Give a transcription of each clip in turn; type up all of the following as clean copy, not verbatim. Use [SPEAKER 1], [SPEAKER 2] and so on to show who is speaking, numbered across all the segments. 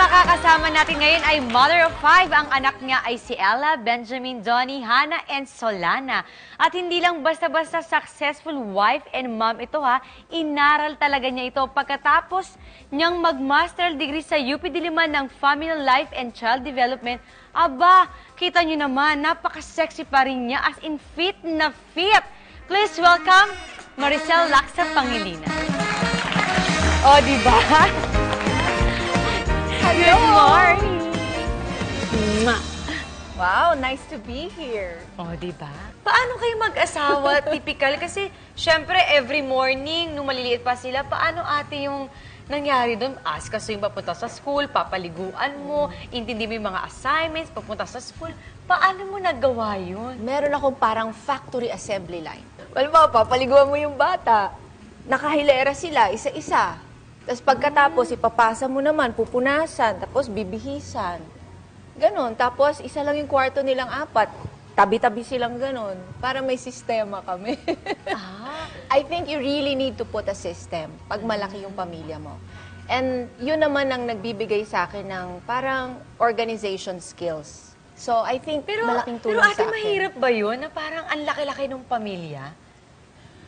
[SPEAKER 1] makakasama natin ngayon ay mother of 5. Ang anak niya ay si Ella, Benjamin, Donnie, Hannah, and Solana. At hindi lang basta-basta successful wife and mom ito ha, inaral talaga niya ito pagkatapos niyang mag-master degree sa UP Diliman ng Family Life and Child Development. Aba, kita niyo naman, napaka-sexy pa rin niya, as in fit na fit. Please welcome Maricel Laksa Pangilinan. O, diba? Good morning!
[SPEAKER 2] Wow, nice to be here.
[SPEAKER 1] Oh, diba? Paano kayo mag-asawa? Typical. Kasi, syempre, every morning, nung maliliit pa sila, paano ate yung nangyari doon? Ask ka yung papunta sa school, papaliguan mo, intindi mo yung mga assignments, papunta sa school. Paano mo nagawa yun?
[SPEAKER 2] Meron akong parang factory assembly line. Well, papaliguan mo yung bata. Nakahilera sila, isa-isa. Tapos pagkatapos, ipapasa mo naman, pupunasan, tapos bibihisan. Ganon. Tapos, isa lang yung kwarto nilang 4. Tabi-tabi silang ganon. Para may sistema kami. I think you really need to put a system pag malaki yung pamilya mo. And yun naman ang nagbibigay sa akin ng parang organization skills. So, I think malaking tulong sa akin.
[SPEAKER 1] Pero ate, mahirap ba yun na parang ang laki-laki ng pamilya?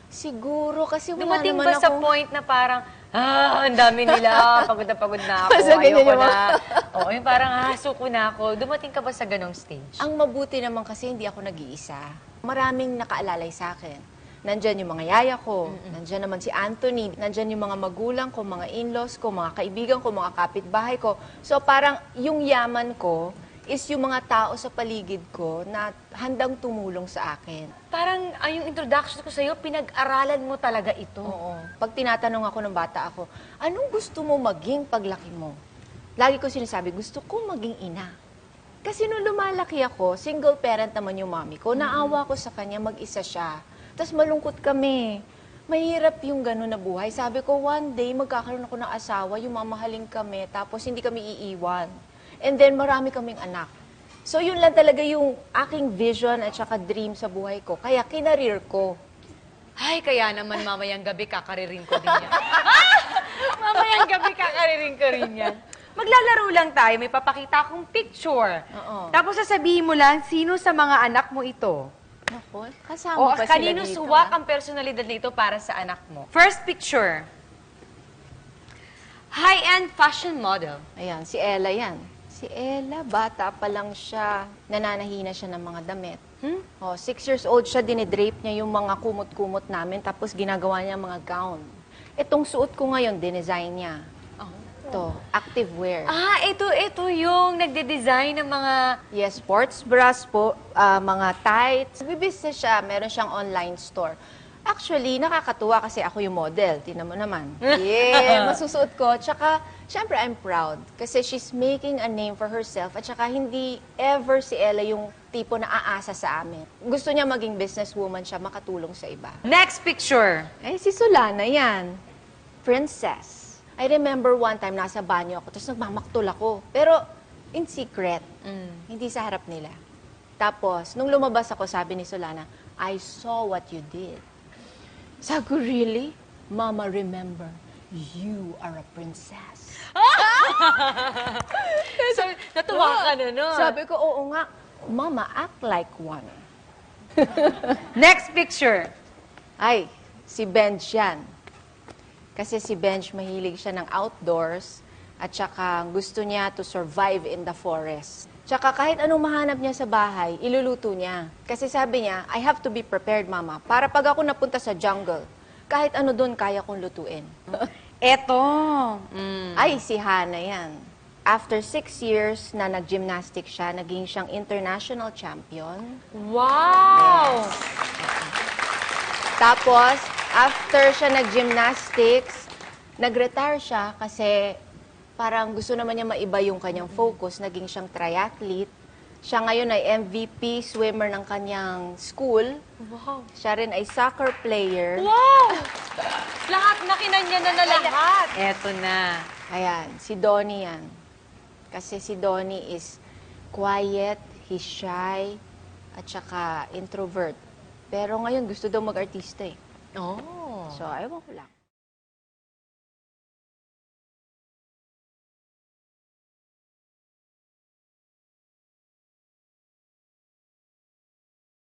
[SPEAKER 2] Siguro, kasi wala
[SPEAKER 1] Dumating
[SPEAKER 2] naman
[SPEAKER 1] ba sa
[SPEAKER 2] akong...
[SPEAKER 1] point na parang, ang dami nila, pagod na ako,
[SPEAKER 2] Sa ganyan
[SPEAKER 1] ayoko
[SPEAKER 2] yung
[SPEAKER 1] na. Oo, yung parang suko na ako. Dumating ka ba sa ganong stage?
[SPEAKER 2] Ang mabuti naman kasi hindi ako nag-iisa. Maraming nakaalalay sa akin. Nandyan yung mga yaya ko, nandyan naman si Anthony, nandyan yung mga magulang ko, mga in-laws ko, mga kaibigan ko, mga kapitbahay ko. So parang yung yaman ko is yung mga tao sa paligid ko na handang tumulong sa akin.
[SPEAKER 1] Parang yung introduction ko sa'yo, pinag-aralan mo talaga ito.
[SPEAKER 2] Oo. Pag tinatanong ako ng bata ako, anong gusto mo maging paglaki mo? Lagi ko sinasabi, gusto ko maging ina. Kasi nung lumalaki ako, single parent naman yung mami ko, naawa ko sa kanya, mag-isa siya. Tapos malungkot kami. Mahirap yung gano'n na buhay. Sabi ko, one day, magkakaroon ako ng asawa, yung mamahaling kami, tapos hindi kami iiwan. And then, marami kaming anak. So, yun lang talaga yung aking vision at saka dream sa buhay ko. Kaya, kinareer ko.
[SPEAKER 1] Ay, kaya naman mamayang gabi kakaririn ko din yan. Mamayang gabi kakaririn ko rin yan. Maglalaro lang tayo, may papakita akong picture.
[SPEAKER 2] Oo.
[SPEAKER 1] Tapos sasabihin mo lang, sino sa mga anak mo ito?
[SPEAKER 2] Naku, kasama
[SPEAKER 1] O
[SPEAKER 2] pa sila
[SPEAKER 1] kanino
[SPEAKER 2] dito.
[SPEAKER 1] suwak ang personalidad nito para sa anak mo? First picture. High-end fashion model.
[SPEAKER 2] Ayan, si Ella yan. Si Ella, bata pa lang siya. Nananahina siya ng mga damit. Oh, 6 years old siya, dinidrape niya yung mga kumot-kumot namin, tapos ginagawa niya mga gown. Itong suot ko ngayon, dinesign niya. Ito, active wear.
[SPEAKER 1] Ito yung nagde-design ng mga...
[SPEAKER 2] Yes, sports bras po, mga tights. Nagbibusiness siya, meron siyang online store. Actually, nakakatuwa kasi ako yung model. Tingnan mo naman. Yeah, masusuot ko. Tsaka, syempre, I'm proud. Kasi she's making a name for herself. At tsaka, hindi ever si Ella yung tipo na aasa sa amin. Gusto niya maging businesswoman siya, makatulong sa iba.
[SPEAKER 1] Next picture.
[SPEAKER 2] Ay, si Solana yan. Princess. I remember one time, nasa banyo ako, tapos nagmamaktol ako. Pero, in secret. Hindi sa harap nila. Tapos, nung lumabas ako, sabi ni Solana, I saw what you did. Sabi ko, really? Mama, remember, you are a princess.
[SPEAKER 1] So, natuwa ka na, no?
[SPEAKER 2] Sabi ko, oo nga, Mama, act like one.
[SPEAKER 1] Next picture.
[SPEAKER 2] Ay, si Benj yan. Kasi si Benj, mahilig siya ng outdoors at saka gusto niya to survive in the forest. Tsaka kahit anong mahanap niya sa bahay, iluluto niya. Kasi sabi niya, I have to be prepared, Mama, para pag ako napunta sa jungle, kahit ano doon kaya kong lutuin.
[SPEAKER 1] Eto.
[SPEAKER 2] Ay, si Hannah yan. After 6 years na nag-gymnastic siya, naging siyang international champion.
[SPEAKER 1] Wow!
[SPEAKER 2] Tapos, after siya nag-gymnastics, nag-retire siya kasi parang gusto naman niya maiba yung kanyang focus. Naging siyang triathlete. Siya ngayon ay MVP swimmer ng kanyang school.
[SPEAKER 1] Wow!
[SPEAKER 2] Siya rin ay soccer player.
[SPEAKER 1] Wow! Lahat na kinanya na lahat. Eto na.
[SPEAKER 2] Ayan, si Donnie yan. Kasi si Donnie is quiet, he's shy, at saka introvert. Pero ngayon gusto daw mag-artista eh.
[SPEAKER 1] Oh.
[SPEAKER 2] So, ewan ko lang.